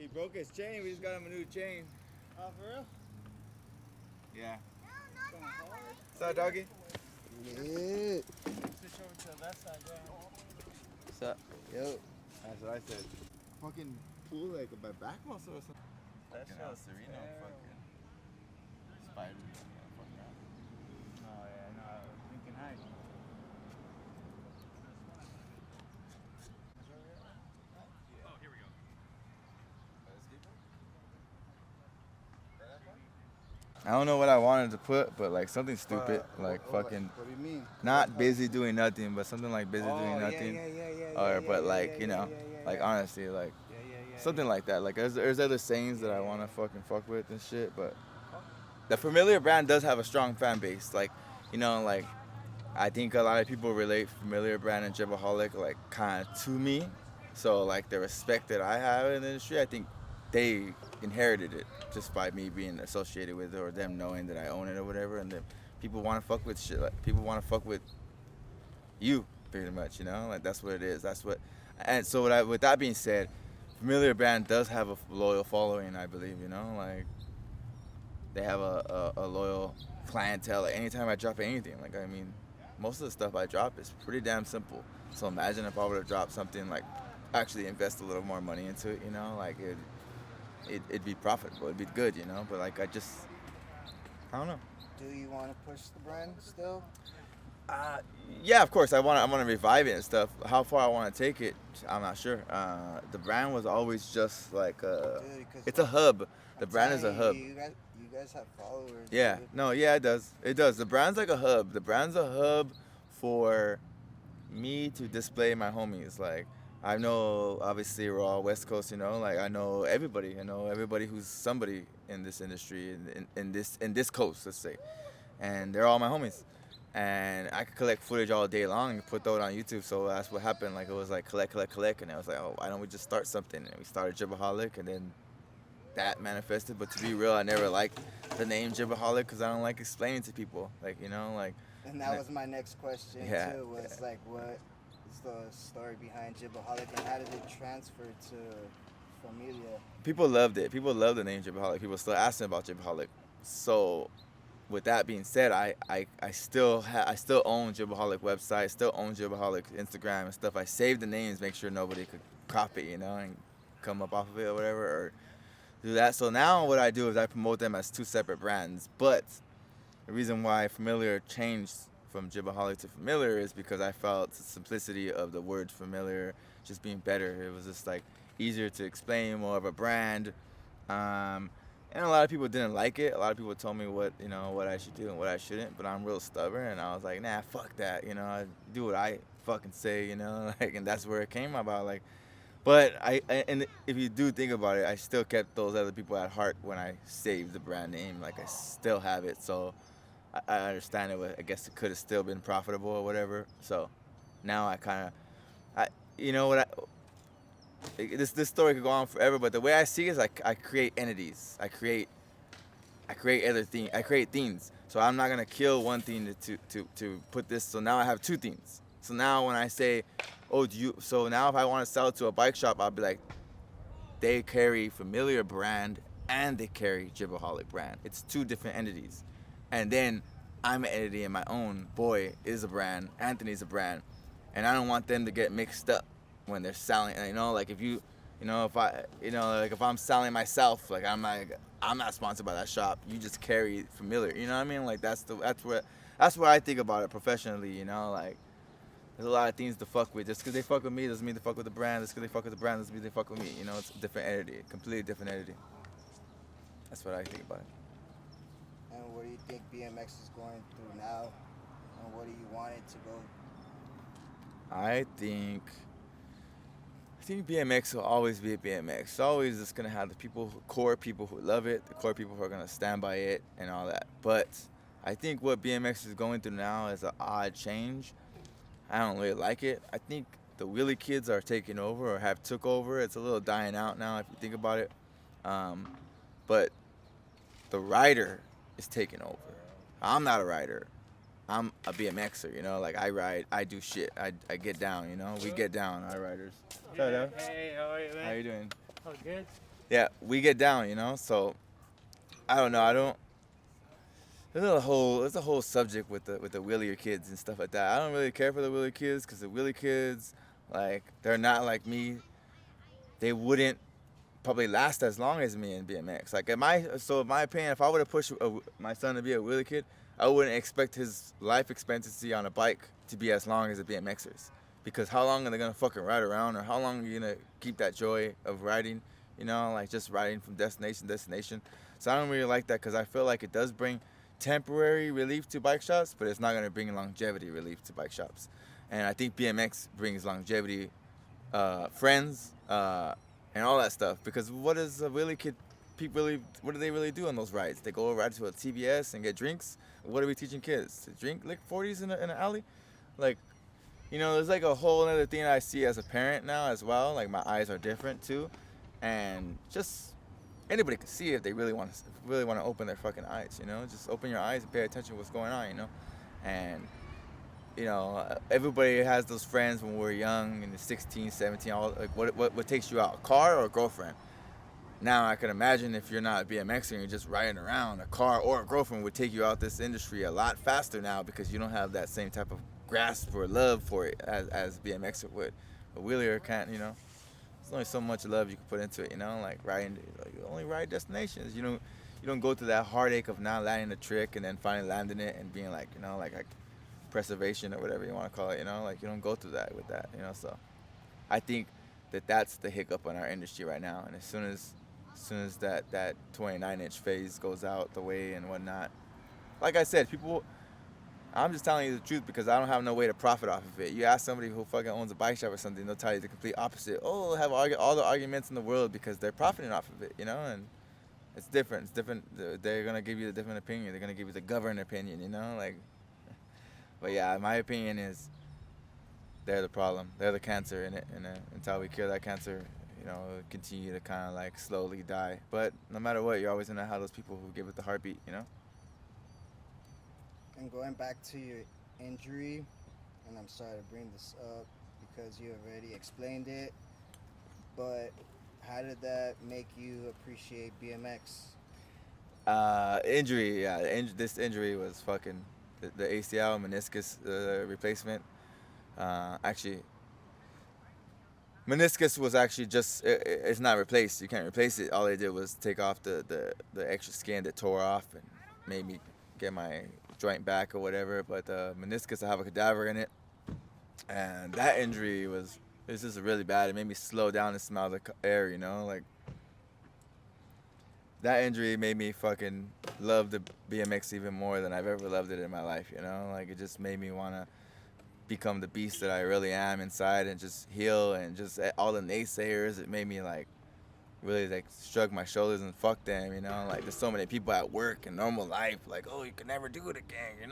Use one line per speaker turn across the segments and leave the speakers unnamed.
He broke his chain. We just got him a new chain.
Oh, for real?
Yeah.
Going hard.
What's up, doggy?
Yeah.
Switch over to the left side, bro.
What's up? Yo. That's what I said. Fucking pull like my back muscle or something.
That
Fucking
shit's
Sereno
terrible.
fucking spider.
Oh, yeah, no, Lincoln Heights.
Oh, here we go.
I don't know what I wanted to put, but like something stupid, like fucking
What do you mean?
not busy doing nothing, but something like busy doing nothing, but like you know, like honestly, like something like that. Like there's other sayings that I want to fucking fuck with and shit, but the Familiar brand does have a strong fan base. Like, you know, like I think a lot of people relate Familiar brand and Jibaholic like kind of to me. So like the respect that I have in the industry, I think they inherited it just by me being associated with it or them knowing that I own it or whatever. And then people want to fuck with shit. Like people want to fuck with you, pretty much. You know, like that's what it is. That's what. And so with that being said, Familiar brand does have a loyal following, I believe. You know, like they have a loyal clientele. Like anytime I drop anything, like I mean, most of the stuff I drop is pretty damn simple. So imagine if I were to drop something like actually invest a little more money into it. You know, like it'd be profitable. It'd be good. You know, but like I don't know.
Do you want to push the brand still?
Yeah, of course. I want to revive it and stuff. How far I want to take it, I'm not sure. The brand was always just like it's a hub. The brand is a hub.
You guys have followers.
Yeah.
Dude.
No. Yeah, it does. It does. The brand's like a hub. The brand's a hub for me to display my homies. Like I know, obviously, we're all West Coast. You know, like I know everybody. I know everybody who's somebody in this industry in this coast, let's say, and they're all my homies. And I could collect footage all day long and throw it on YouTube. So that's what happened. Like it was like collect, and I was like, oh, why don't we just start something? And we started Jibaholic, and then that manifested. But to be real, I never liked the name Jibaholic because I don't like explaining to people. Like you know, like.
And that was my next question too. Was like, what is the story behind Jibaholic, and how did it transfer to Familia?
People loved it. People loved the name Jibaholic. People still asking about Jibaholic. So. With that being said, I still own Jibaholic website, still own Jibaholic Instagram and stuff. I saved the names, make sure nobody could copy, you know, and come up off of it or whatever, or do that. So now what I do is I promote them as two separate brands. But the reason why Familiar changed from Jibaholic to Familiar is because I felt the simplicity of the word Familiar just being better. It was just like easier to explain, more of a brand. And a lot of people didn't like it. A lot of people told me what I should do and what I shouldn't. But I'm real stubborn, and I was like, nah, fuck that. You know, I do what I fucking say. You know, like, and that's where it came about. Like, but and if you do think about it, I still kept those other people at heart when I saved the brand name. Like, I still have it. So I understand it. I guess it could have still been profitable or whatever. So now this story could go on forever, but the way I see it is I create entities. I create other things. I create things. So I'm not gonna kill one thing to put this. So now I have two things. So now when I say, so now if I want to sell it to a bike shop, I'll be like, they carry Familiar brand and they carry Jibaholic brand. It's two different entities. And then I'm an entity in my own. Boy is a brand. Anthony's a brand. And I don't want them to get mixed up when they're selling. You know, like if I'm selling myself, like I'm not sponsored by that shop. You just carry Familiar. You know what I mean? Like that's what I think about it professionally. You know, like there's a lot of things to fuck with. Just because they fuck with me doesn't mean they fuck with the brand. Just because they fuck with the brand doesn't mean they fuck with me. You know, it's a different entity, a completely different entity. That's what I think about it.
And what do you think BMX is going through now? And what do you want it to go?
I think BMX will always be a BMX. It's always just gonna have the core people who love it, the core people who are gonna stand by it, and all that. But I think what BMX is going through now is an odd change. I don't really like it. I think the wheelie kids are taking over or have took over. It's a little dying out now if you think about it. But the rider is taking over. I'm not a rider. I'm a BMXer, you know, like I ride, I do shit, I get down, you know, we get down, our riders.
Hey, how are you, man?
How you doing?
Oh, good.
yeah, we get down, you know. So I don't know. I don't. There's a whole subject with the wheelier kids and stuff like that. I don't really care for the wheelie kids because the wheelie kids, like, they're not like me. They wouldn't probably last as long as me in BMX. Like, in my opinion, if I were to push my son to be a wheelie kid, I wouldn't expect his life expectancy on a bike to be as long as a BMXer's. Because how long are they gonna fucking ride around, or how long are you gonna keep that joy of riding? You know, like just riding from destination to destination. So I don't really like that because I feel like it does bring temporary relief to bike shops, but it's not gonna bring longevity relief to bike shops. And I think BMX brings longevity, friends, and all that stuff. Because what does a wheelie kid, what do they really do on those rides? They go ride to a TBS and get drinks. What are we teaching kids? To drink lick 40s in an alley? Like, there's like a whole other thing I see as a parent now as well. Like, my eyes are different too, and just anybody can see if they really want to open their fucking eyes. Just open your eyes and pay attention to what's going on. And everybody has those friends when we're young and 16, 17. All like what takes you out? A car or a girlfriend? Now I can imagine if you're not a BMXer and you're just riding around, a car or a girlfriend would take you out this industry a lot faster now because you don't have that same type of grasp or love for it as BMXer would. A wheeler can't, there's only so much love you can put into it, like riding, you only ride destinations. You don't go through that heartache of not landing the trick and then finally landing it and being like, like preservation or whatever you want to call it, like you don't go through that with that, so I think that's the hiccup in our industry right now. And as soon as that 29-inch phase goes out the way and whatnot, like I said, I'm just telling you the truth because I don't have no way to profit off of it. You ask somebody who fucking owns a bike shop or something, they'll tell you the complete opposite. Oh, they'll have all the arguments in the world because they're profiting off of it, and it's different. It's different. They're gonna give you a different opinion. They're gonna give you the governed opinion, like. But yeah, my opinion is they're the problem. They're the cancer in it, and until we cure that cancer, it'll continue to kind of like slowly die. But no matter what, you're always gonna have those people who give it the heartbeat,
And going back to your injury, and I'm sorry to bring this up because you already explained it, but how did that make you appreciate BMX?
Injury, yeah. This injury was fucking the ACL meniscus replacement. Actually, meniscus was actually it's not replaced. You can't replace it. All they did was take off the extra skin that tore off and made me get my joint back or whatever. But the meniscus, I have a cadaver in it, and that injury was just really bad. It made me slow down and smell the air. Like, that injury made me fucking love the BMX even more than I've ever loved it in my life. Like, it just made me want to become the beast that I really am inside and just heal. And just all the naysayers, it made me like really like shrug my shoulders and fuck them. Like, there's so many people at work and normal life like, oh, you can never do it again,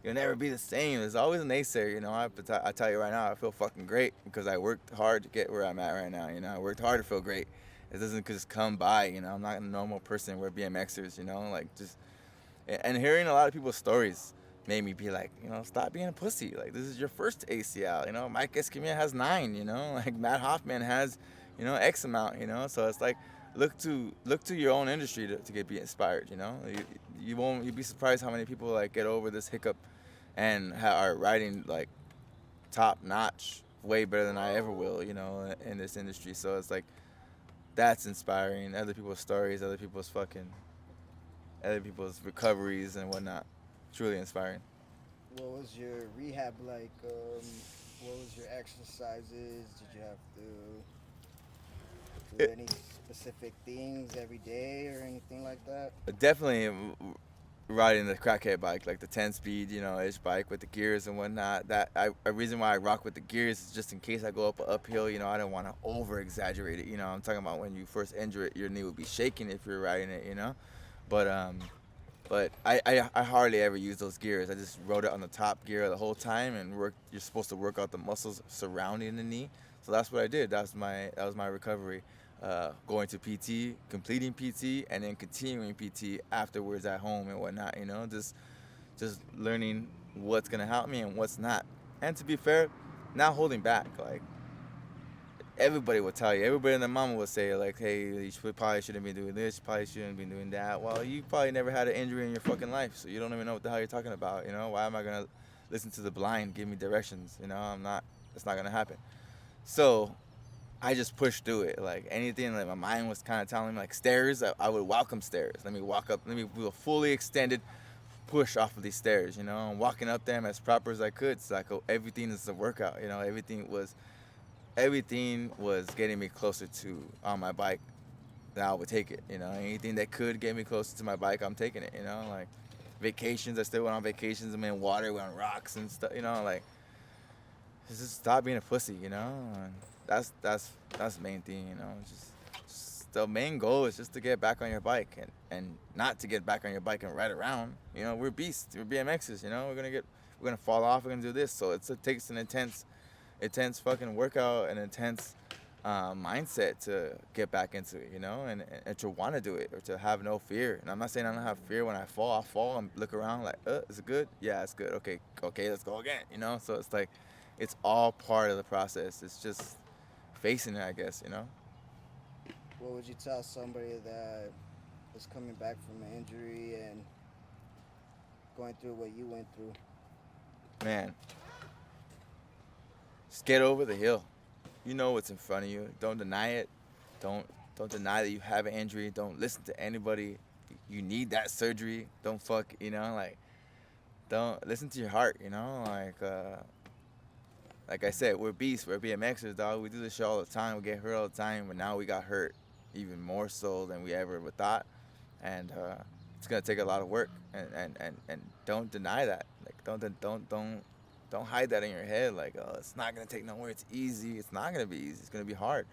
you'll never be the same. There's always a naysayer. I tell you right now, I feel fucking great because I worked hard to get where I'm at right now. I worked hard to feel great. It doesn't just come by. I'm not a normal person. We're BMXers. Like, just, and hearing a lot of people's stories made me be like, stop being a pussy. Like, this is your first ACL. Mike Escamilla has 9. Like, Matt Hoffman has, X amount. So it's like, look to your own industry to be inspired. You'd be surprised how many people like get over this hiccup and are riding like top notch, way better than I ever will. In this industry. So it's like, that's inspiring. Other people's stories, other people's recoveries and whatnot. Truly inspiring.
What was your rehab like? What was your exercises? Did you have to do any specific things every day or anything like that?
Definitely riding the crackhead bike, like the 10-speed, ish bike with the gears and whatnot. A reason why I rock with the gears is just in case I go up an uphill, I don't want to over exaggerate it. I'm talking about when you first injure it, your knee would be shaking if you're riding it, But I hardly ever use those gears. I just rode it on the top gear the whole time and you're supposed to work out the muscles surrounding the knee. So that's what I did. That was my recovery. Going to PT, completing PT, and then continuing PT afterwards at home and whatnot, just learning what's gonna help me and what's not. And to be fair, not holding back. Like, everybody will tell you. Everybody and their mama will say like, hey, probably shouldn't be doing this. You probably shouldn't be doing that. Well, you probably never had an injury in your fucking life, so you don't even know what the hell you're talking about. You know, why am I gonna listen to the blind give me directions? You know, I'm not. It's not gonna happen. So I just pushed through it. Like anything, like my mind was kind of telling me, like stairs, I would welcome stairs. Let me walk up. Let me do a fully extended push off of these stairs. You know, and walking up them as proper as I could. So everything is a workout. You know, everything was getting me closer to on my bike. That I would take it. You know, anything that could get me closer to my bike, I'm taking it. You know, like vacations, I still went on vacations. I'm in water, went on rocks and stuff. You know, like just stop being a pussy. You know. And that's the main thing, you know. Just the main goal is just to get back on your bike and not to get back on your bike and ride around. You know, we're beasts, we're BMXers. You know, we're gonna fall off. We're gonna do this. So it takes an intense fucking workout, an intense mindset to get back into it. You know, and to want to do it or to have no fear. And I'm not saying I don't have fear when I fall. I fall and look around like, is it good? Yeah, it's good. Okay, let's go again. You know, so it's like, it's all part of the process. It's just facing it, I guess, you know.
What would you tell somebody that is coming back from an injury and going through what you went through?
Man, just get over the hill. You know what's in front of you. Don't deny it. Don't deny that you have an injury. Don't listen to anybody. You need that surgery. Don't listen to your heart, you know. Like I said, we're beasts. We're BMXers, dog. We do this shit all the time. We get hurt all the time, but now we got hurt even more so than we ever would thought. And it's gonna take a lot of work. And don't deny that. Like don't hide that in your head. Like, oh, it's not gonna take no work. It's easy. It's not gonna be easy. It's gonna be hard.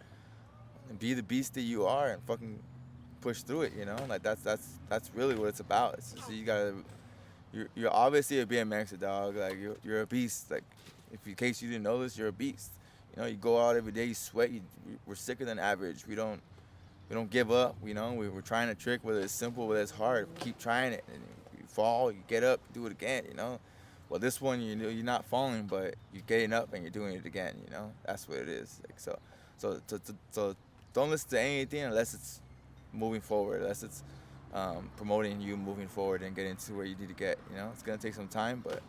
And be the beast that you are and fucking push through it. You know, like that's really what it's about. It's just, you're obviously a BMXer, dog. Like you're a beast. Like, if in case you didn't know this, you're a beast. You know, you go out every day, you sweat. We're sicker than average. We don't give up. You know, we're trying a trick, whether it's simple, whether it's hard. Keep trying it, and you fall, you get up, do it again. You know, well, this one you're not falling, but you're getting up and you're doing it again. You know, that's what it is. Like so don't listen to anything unless it's moving forward, unless it's promoting you moving forward and getting to where you need to get. You know, it's gonna take some time, but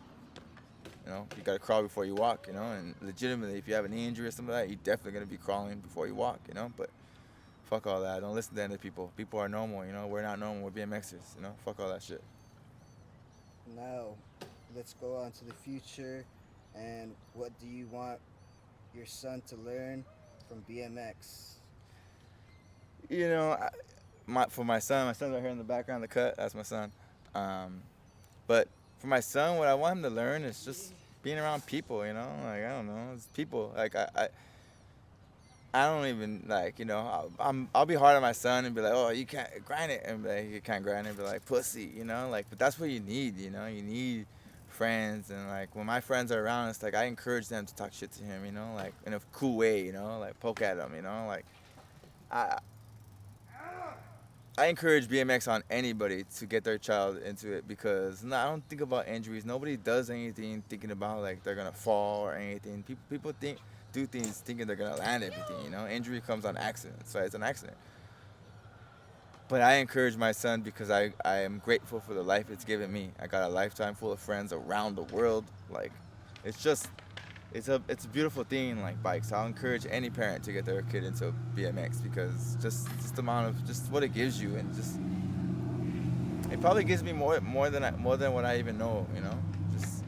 you know, you gotta crawl before you walk, you know, and legitimately, if you have a knee injury or something like that, you're definitely gonna be crawling before you walk, you know, but fuck all that. Don't listen to other people. People are normal, you know, we're not normal, we're BMXers, you know, fuck all that shit.
Now, let's go on to the future, and what do you want your son to learn from BMX?
You know, for my son's right here in the background, the cut, that's my son. But for my son, what I want him to learn is just being around people, you know, like, I don't know, it's people. Like, I don't even, like, you know, I'll be hard on my son and be like, oh, you can't grind it, and be like, you can't grind it, and be like, pussy, you know, like, but that's what you need, you know, you need friends. And like, when my friends are around, it's like I encourage them to talk shit to him, you know, like in a cool way, you know, like poke at him, you know, like I encourage BMX on anybody to get their child into it, because I don't think about injuries. Nobody does anything thinking about like they're gonna fall or anything. People do things thinking they're gonna land everything. You know, injury comes on accident, so it's an accident. But I encourage my son because I am grateful for the life it's given me. I got a lifetime full of friends around the world. Like, it's a beautiful thing, like bikes. I'll encourage any parent to get their kid into BMX, because just the amount of just what it gives you, and just it probably gives me more than what I even know. You know, just,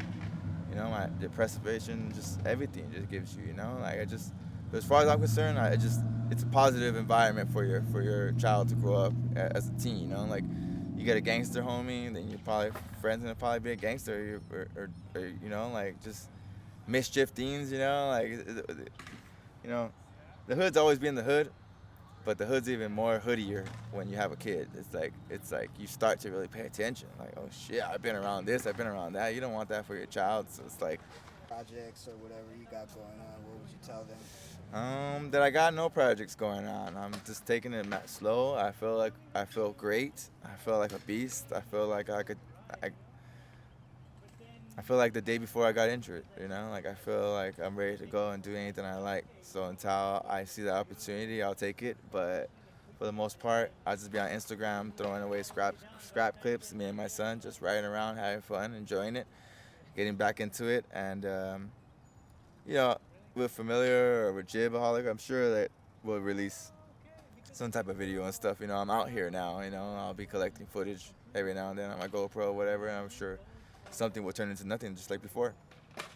you know, my deprivation, just everything just gives you. You know, like as far as I'm concerned, it's a positive environment for your child to grow up as a teen. You know, like, you get a gangster homie, then your probably friends gonna probably be a gangster, or you know, like, just mischief teens, you know, like, you know, the hood's always been the hood, but the hood's even more hoodier when you have a kid. It's like you start to really pay attention. Like, oh shit, I've been around this, I've been around that. You don't want that for your child, so it's like,
Projects or whatever you got going on, what would you tell them?
that I got no projects going on. I'm just taking it slow. I feel great. I feel like a beast. I feel like I I feel like the day before I got injured, you know? Like, I feel like I'm ready to go and do anything I like. So until I see the opportunity, I'll take it. But for the most part, I'll just be on Instagram throwing away scrap clips, me and my son just riding around, having fun, enjoying it, getting back into it. And, you know, with Familiar or with Jibaholic, I'm sure that we'll release some type of video and stuff. You know, I'm out here now, you know, I'll be collecting footage every now and then on my GoPro or whatever, and I'm sure something will turn into nothing just like before.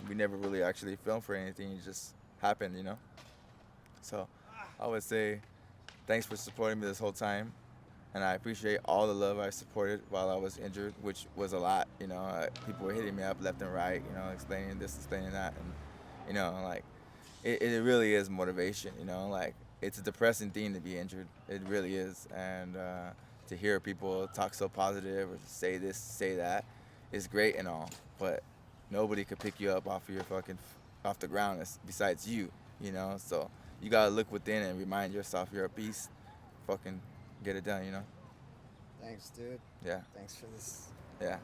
We never really actually filmed for anything, it just happened, you know? So I would say thanks for supporting me this whole time, and I appreciate all the love I supported while I was injured, which was a lot, you know? People were hitting me up left and right, you know, explaining this, explaining that, and, you know, like, it really is motivation, you know? Like, it's a depressing thing to be injured, it really is, and to hear people talk so positive or say this, say that, is great and all, but nobody could pick you up off of your fucking off the ground besides you, you know. So you gotta look within and remind yourself you're a beast. Fucking get it done, you know.
Thanks, dude.
Yeah.
Thanks for this.
Yeah.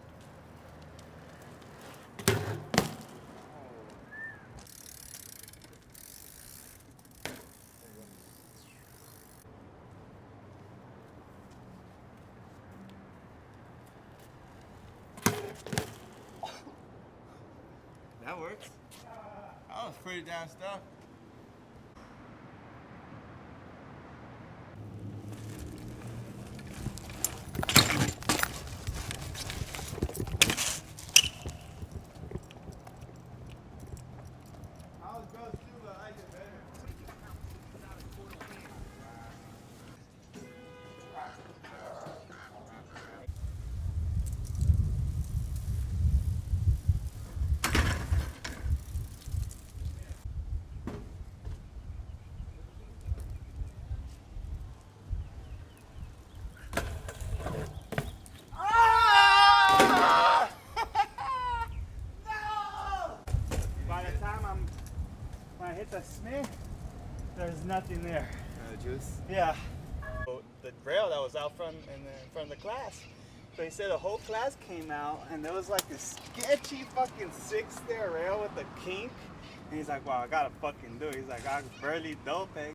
That works. That was pretty damn stuff. I was gross too, but I like it better.
By the time when I hit the Smith, there's nothing there.
Juice?
Yeah. The rail that was out front in front of the class. So he said the whole class came out and there was like this sketchy fucking 6-stair rail with a kink. And he's like, wow, I gotta fucking do it. He's like, I barely dope it.